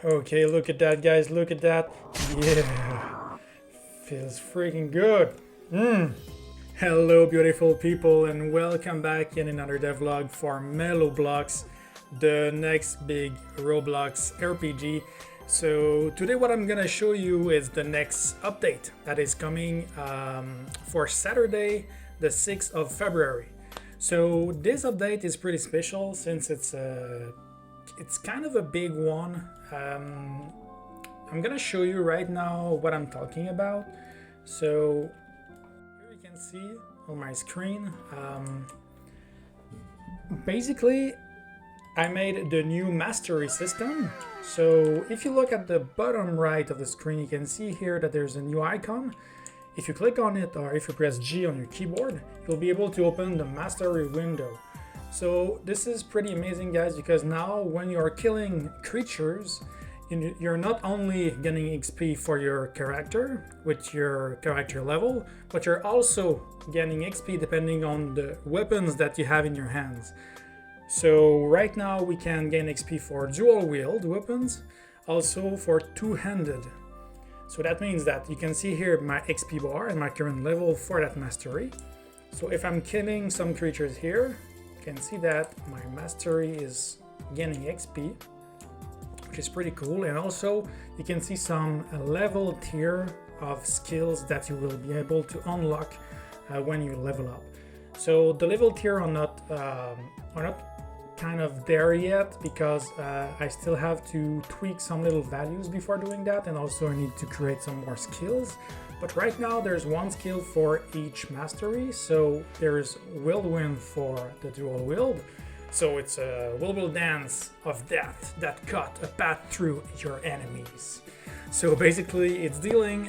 Okay, look at that, guys. Look at that. Yeah, feels freaking good. Hello, beautiful people, and welcome back in another devlog for MeloBlox, the next big Roblox RPG. So today what I'm gonna show you is the next update that is coming for Saturday, the 6th of February. So this update is pretty special since it's kind of a big one. I'm gonna show you right now what I'm talking about. So here you can see on my screen, basically I made the new mastery system. So if you look at the bottom right of the screen, you can see here that there's a new icon. If you click on it, or if you press G on your keyboard, you'll be able to open the mastery window. So this is pretty amazing, guys, because now when you are killing creatures, you're not only getting XP for your character with your character level, but you're also getting XP depending on the weapons that you have in your hands. So right now we can gain XP for dual wield weapons, also for two-handed. So that means that you can see here my XP bar and my current level for that mastery. So if I'm killing some creatures here, you can see that my mastery is gaining XP, which is pretty cool. And also you can see some level tier of skills that you will be able to unlock when you level up. So the level tier are not kind of there yet, because I still have to tweak some little values before doing that, and also I need to create some more skills. But right now there's one skill for each mastery. So there's Whirlwind for the dual wield. So it's a whirlwind dance of death that cut a path through your enemies. So basically it's dealing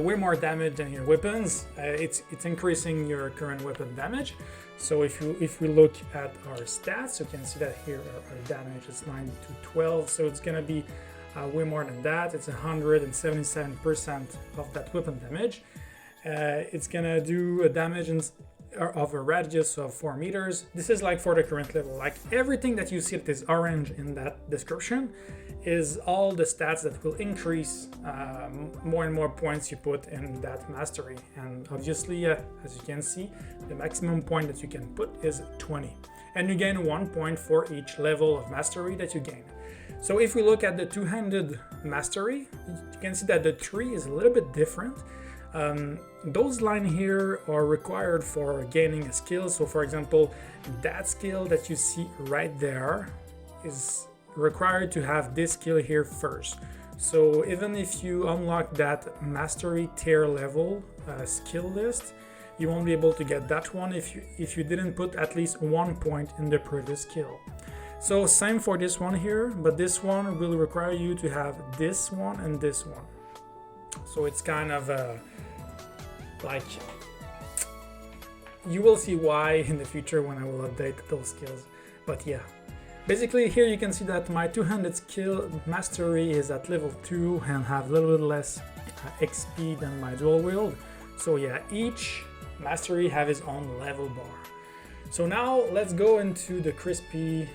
way more damage than your weapons. It's increasing your current weapon damage. So if we look at our stats, you can see that here our damage is 9 to 12. So it's gonna be way more than that. It's 177% of that weapon damage. It's gonna do a damage of a radius of 4 meters. This is like for the current level. Like everything that you see that is orange in that description is all the stats that will increase more and more points you put in that mastery. And obviously, as you can see, the maximum point that you can put is 20. And you gain 1 point for each level of mastery that you gain. So if we look at the two-handed mastery, you can see that the tree is a little bit different. Those lines here are required for gaining a skill. So for example, that skill that you see right there is required to have this skill here first. So even if you unlock that mastery tier level skill list, you won't be able to get that one if you didn't put at least 1 point in the previous skill. So same for this one here, but this one will require you to have this one and this one. So it's kind of like, you will see why in the future when I will update those skills. But yeah, basically here you can see that my two-handed skill mastery is at level 2 and have a little bit less XP than my dual wield. So yeah, each mastery have its own level bar. So now let's go into the crispy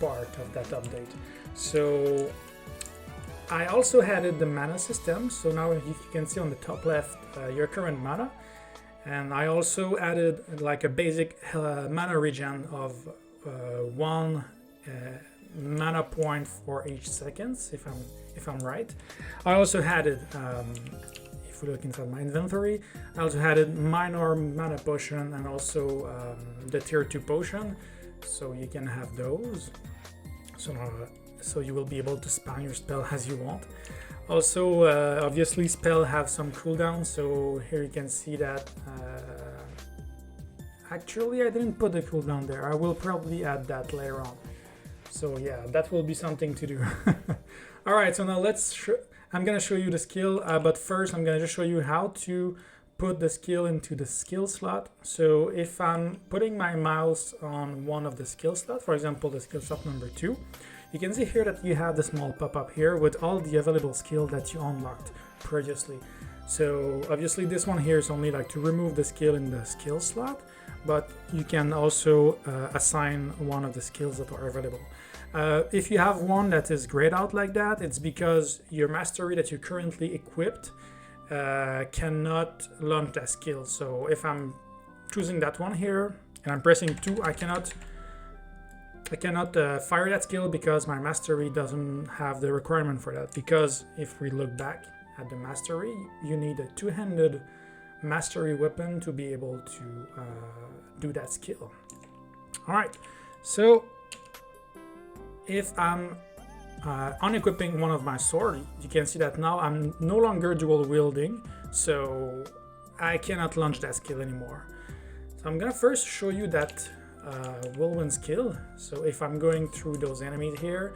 part of that update. So I also added the mana system. So now you can see on the top left your current mana, and I also added like a basic mana regen of 1 mana point for each seconds, if I'm right. I also added, if we look inside my inventory, I also added minor mana potion and also the tier 2 potion, so you can have those. So you will be able to spam your spell as you want. Also, obviously spell have some cooldown, so here you can see that. Actually, I didn't put the cooldown there. I will probably add that later on. So yeah, that will be something to do. All right, so now I'm gonna show you the skill, but first I'm gonna just show you how to put the skill into the skill slot. So if I'm putting my mouse on one of the skill slots, for example, the skill slot number 2, you can see here that you have the small pop-up here with all the available skill that you unlocked previously. So obviously this one here is only like to remove the skill in the skill slot, but you can also assign one of the skills that are available. If you have one that is grayed out like that, it's because your mastery that you currently equipped cannot launch that skill. So if I'm choosing that one here and I'm pressing 2, I cannot fire that skill because my mastery doesn't have the requirement for that. Because if we look back at the mastery, you need a 2-handed mastery weapon to be able to do that skill. All right, so if I'm unequipping one of my sword, you can see that now I'm no longer dual wielding, so I cannot launch that skill anymore. So I'm gonna first show you that whirlwind skill. So if I'm going through those enemies here,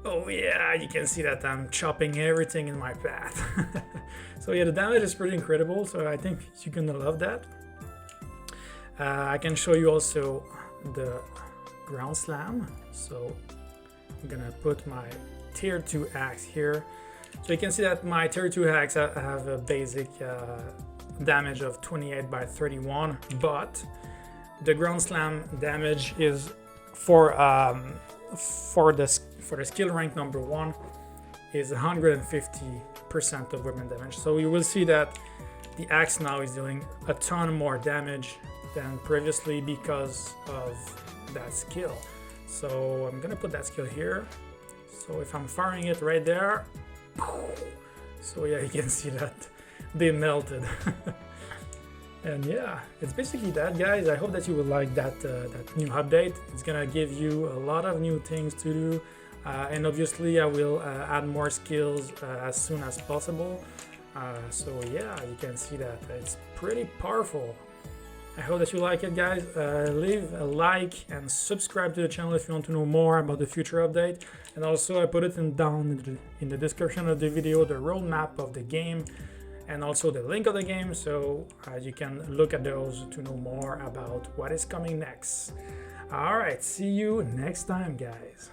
oh yeah, you can see that I'm chopping everything in my path. So yeah, the damage is pretty incredible, so I think you're gonna love that. I can show you also the ground slam. So I'm gonna put my tier 2 axe here. So you can see that my tier 2 axe have a basic damage of 28 by 31, but the ground slam damage is for the skill rank number 1 is 150% of weapon damage. So you will see that the axe now is dealing a ton more damage than previously because of that skill. So I'm gonna put that skill here. So if I'm firing it right there, so yeah, you can see that they melted. And yeah, it's basically that, guys. I hope that you will like that new update. It's gonna give you a lot of new things to do, and obviously I will add more skills as soon as possible. So yeah, you can see that it's pretty powerful. I hope that you like it, guys. Leave a like and subscribe to the channel if you want to know more about the future update. And also I put it down in the description of the video, the roadmap of the game, and also the link of the game, so you can look at those to know more about what is coming next. All right, see you next time, guys.